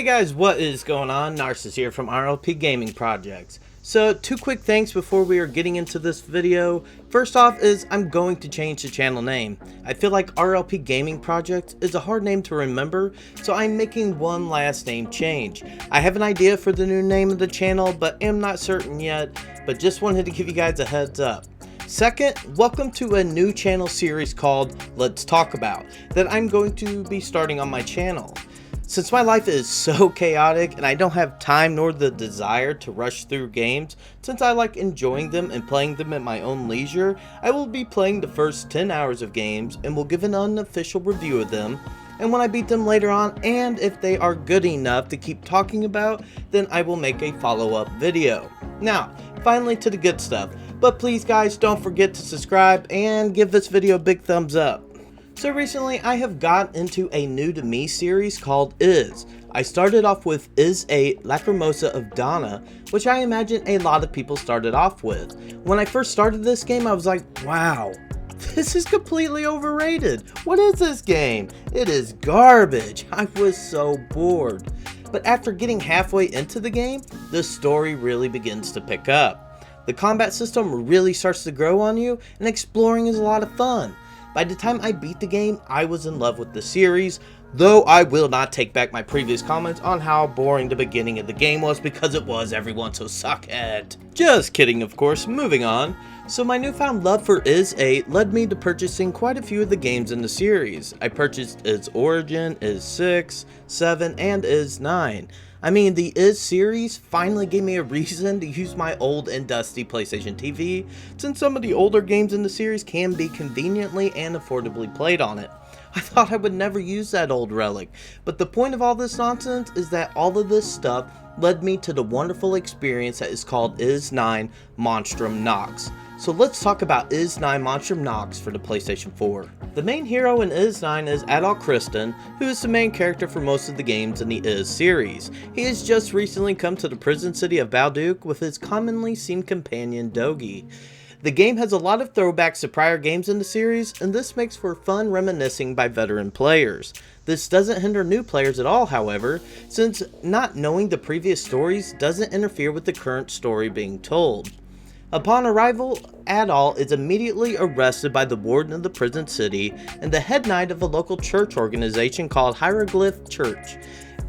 Hey guys, what is going on? Narcissus here from RLP Gaming Projects. So, two quick things before we are getting into this video. First off is I'm going to change the channel name. I feel like RLP Gaming Projects is a hard name to remember, so I'm making one last name change. I have an idea for the new name of the channel, but am not certain yet, but just wanted to give you guys a heads up. Second, welcome to a new channel series called Let's Talk About that I'm going to be starting on my channel. Since my life is so chaotic and I don't have time nor the desire to rush through games, since I like enjoying them and playing them at my own leisure, I will be playing the first 10 hours of games and will give an unofficial review of them. And when I beat them later on, and if they are good enough to keep talking about, then I will make a follow-up video. Now, finally to the good stuff. But please guys, don't forget to subscribe and give this video a big thumbs up. So recently I have got into a new to me series called Is. I started off with Is a Lacrimosa of Donna, which I imagine a lot of people started off with. When I first started this game I was like, wow, this is completely overrated. What is this game? It is garbage. I was so bored. But after getting halfway into the game, the story really begins to pick up. The combat system really starts to grow on you, and exploring is a lot of fun. By the time I beat the game, I was in love with the series, though I will not take back my previous comments on how boring the beginning of the game was, because it was, everyone, so suck it. Just kidding, of course. Moving on. So my newfound love for Is 8 led me to purchasing quite a few of the games in the series. I purchased Is Origin, Is 6, 7, and Is 9. I mean, the Is series finally gave me a reason to use my old and dusty PlayStation TV, since some of the older games in the series can be conveniently and affordably played on it. I thought I would never use that old relic, but the point of all this nonsense is that all of this stuff led me to the wonderful experience that is called Is 9 Monstrum Nox. So let's talk about Is 9 Monstrum Nox for the PlayStation 4. The main hero in Is 9 is Adol Kristen, who is the main character for most of the games in the Is series. He has just recently come to the prison city of Balduke with his commonly seen companion Dogi. The game has a lot of throwbacks to prior games in the series, and this makes for fun reminiscing by veteran players. This doesn't hinder new players at all, however, since not knowing the previous stories doesn't interfere with the current story being told. Upon arrival, Adol is immediately arrested by the warden of the prison city and the head knight of a local church organization called Hieroglyph Church.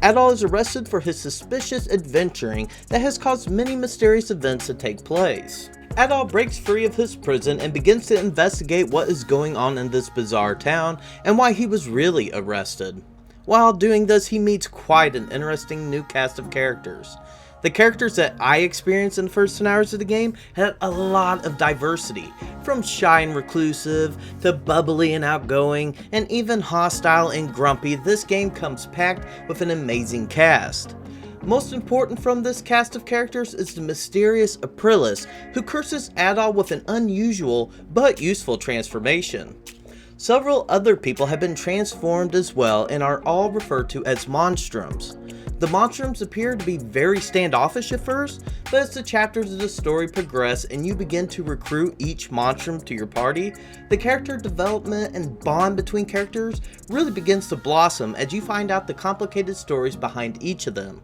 Adol is arrested for his suspicious adventuring that has caused many mysterious events to take place. Adol breaks free of his prison and begins to investigate what is going on in this bizarre town and why he was really arrested. While doing this, he meets quite an interesting new cast of characters. The characters that I experienced in the first 10 hours of the game had a lot of diversity, from shy and reclusive, to bubbly and outgoing, and even hostile and grumpy. This game comes packed with an amazing cast. Most important from this cast of characters is the mysterious Aprilis, who curses Adol with an unusual but useful transformation. Several other people have been transformed as well and are all referred to as monstrums. The monstrums appear to be very standoffish at first, but as the chapters of the story progress and you begin to recruit each monstrum to your party, the character development and bond between characters really begins to blossom as you find out the complicated stories behind each of them.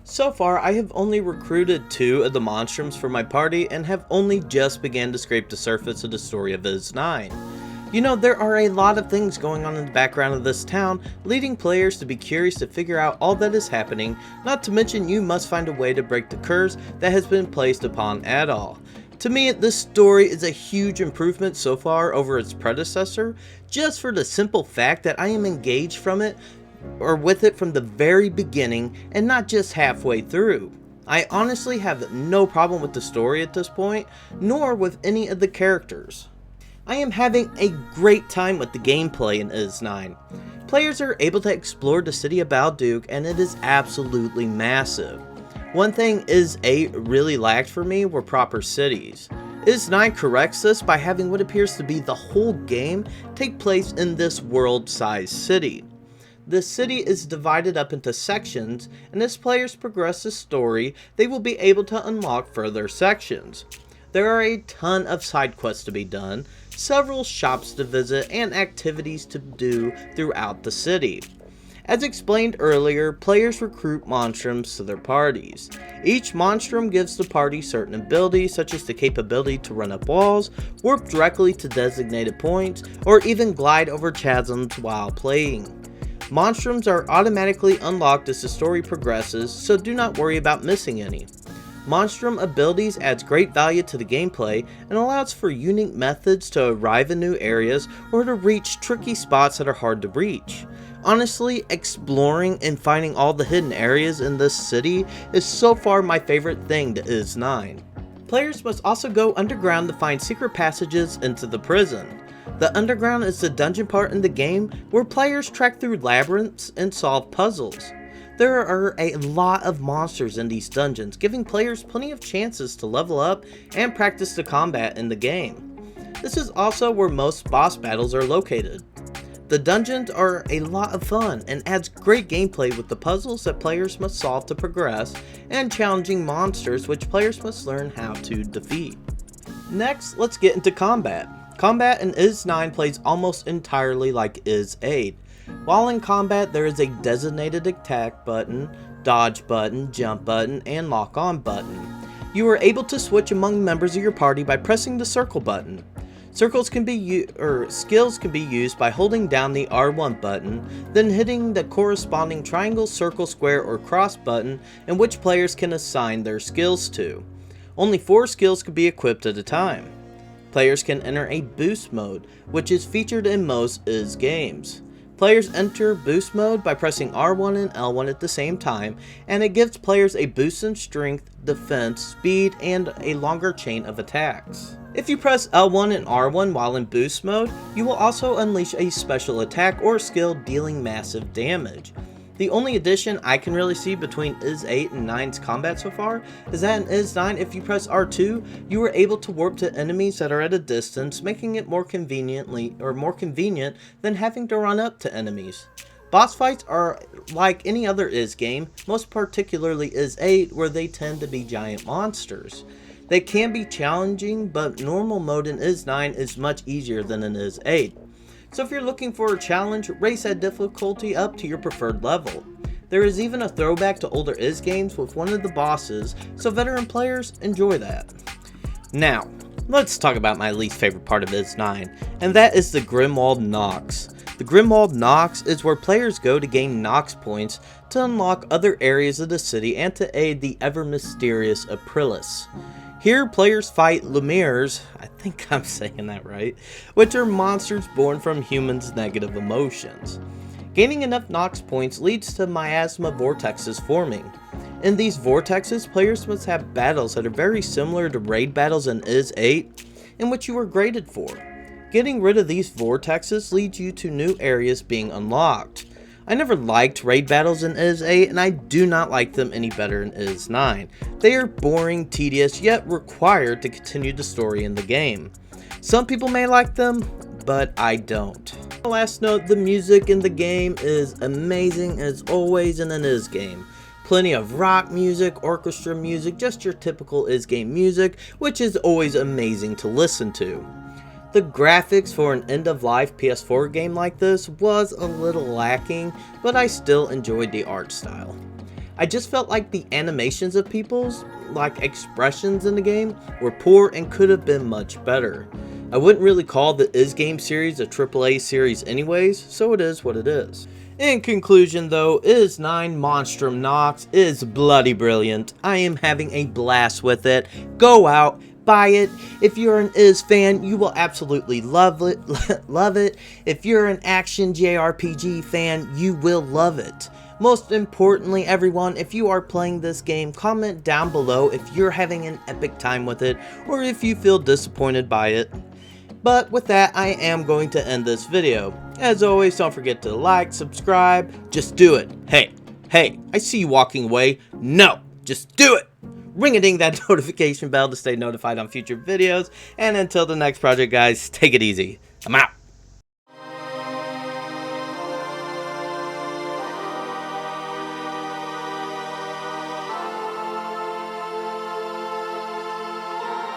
So far, I have only recruited 2 of the monstrums for my party and have only just began to scrape the surface of the story of Is 9. You know, there are a lot of things going on in the background of this town, leading players to be curious to figure out all that is happening, not to mention you must find a way to break the curse that has been placed upon Adol. To me, this story is a huge improvement so far over its predecessor, just for the simple fact that I am engaged with it from the very beginning and not just halfway through. I honestly have no problem with the story at this point, nor with any of the characters. I am having a great time with the gameplay in Is 9. Players are able to explore the city of Balduke and it is absolutely massive. One thing Is 8 really lacked for me were proper cities. Is 9 corrects this by having what appears to be the whole game take place in this world-sized city. The city is divided up into sections, and as players progress the story, they will be able to unlock further sections. There are a ton of side quests to be done, several shops to visit, and activities to do throughout the city. As explained earlier, players recruit monstrums to their parties. Each monstrum gives the party certain abilities, such as the capability to run up walls, warp directly to designated points, or even glide over chasms while playing. Monstrums are automatically unlocked as the story progresses, so do not worry about missing any. Monstrum abilities adds great value to the gameplay and allows for unique methods to arrive in new areas or to reach tricky spots that are hard to reach. Honestly, exploring and finding all the hidden areas in this city is so far my favorite thing to Is 9. Players must also go underground to find secret passages into the prison. The underground is the dungeon part in the game where players trek through labyrinths and solve puzzles. There are a lot of monsters in these dungeons, giving players plenty of chances to level up and practice the combat in the game. This is also where most boss battles are located. The dungeons are a lot of fun and adds great gameplay with the puzzles that players must solve to progress and challenging monsters which players must learn how to defeat. Next, let's get into combat. Combat in Is 9 plays almost entirely like Is 8. While in combat, there is a designated attack button, dodge button, jump button, and lock on button. You are able to switch among members of your party by pressing the circle button. Skills can be used by holding down the R1 button, then hitting the corresponding triangle, circle, square, or cross button in which players can assign their skills to. Only 4 skills can be equipped at a time. Players can enter a boost mode, which is featured in most Is games. Players enter boost mode by pressing R1 and L1 at the same time, and it gives players a boost in strength, defense, speed, and a longer chain of attacks. If you press L1 and R1 while in boost mode, you will also unleash a special attack or skill dealing massive damage. The only addition I can really see between Is 8 and 9's combat so far is that in Is 9, if you press R2, you are able to warp to enemies that are at a distance, making it more convenient than having to run up to enemies. Boss fights are like any other Is game, most particularly Is 8, where they tend to be giant monsters. They can be challenging, but normal mode in Is 9 is much easier than in Is 8. So if you're looking for a challenge, raise that difficulty up to your preferred level. There is even a throwback to older Is games with one of the bosses, so veteran players enjoy that. Now, let's talk about my least favorite part of Is 9, and that is the Grimwald Nox. The Grimwald Nox is where players go to gain Nox points to unlock other areas of the city and to aid the ever-mysterious Aprilis. Here, players fight Lemures, I think I'm saying that right, which are monsters born from humans' negative emotions. Gaining enough Nox points leads to miasma vortexes forming. In these vortexes, players must have battles that are very similar to raid battles in Is 8, in which you are graded for. Getting rid of these vortexes leads you to new areas being unlocked. I never liked raid battles in Is 8, and I do not like them any better in Is 9. They are boring, tedious, yet required to continue the story in the game. Some people may like them, but I don't. Last note, the music in the game is amazing as always in an Is game. Plenty of rock music, orchestra music, just your typical Is game music, which is always amazing to listen to. The graphics for an end-of-life PS4 game like this was a little lacking, but I still enjoyed the art style. I just felt like the animations of people's, expressions in the game, were poor and could have been much better. I wouldn't really call the Is game series a AAA series anyways, so it is what it is. In conclusion though, Is 9 Monstrum Nox is bloody brilliant. I am having a blast with it. Go out, buy it. If you're an Is fan, you will absolutely love it. If you're an action JRPG fan, you will love it. Most importantly, everyone, if you are playing this game, comment down below if you're having an epic time with it or if you feel disappointed by it. But with that, I am going to end this video. As always, don't forget to like, subscribe, just do it. Hey, I see you walking away. No, just do it. Ring-a-ding that notification bell to stay notified on future videos. And until the next project, guys, take it easy. I'm out.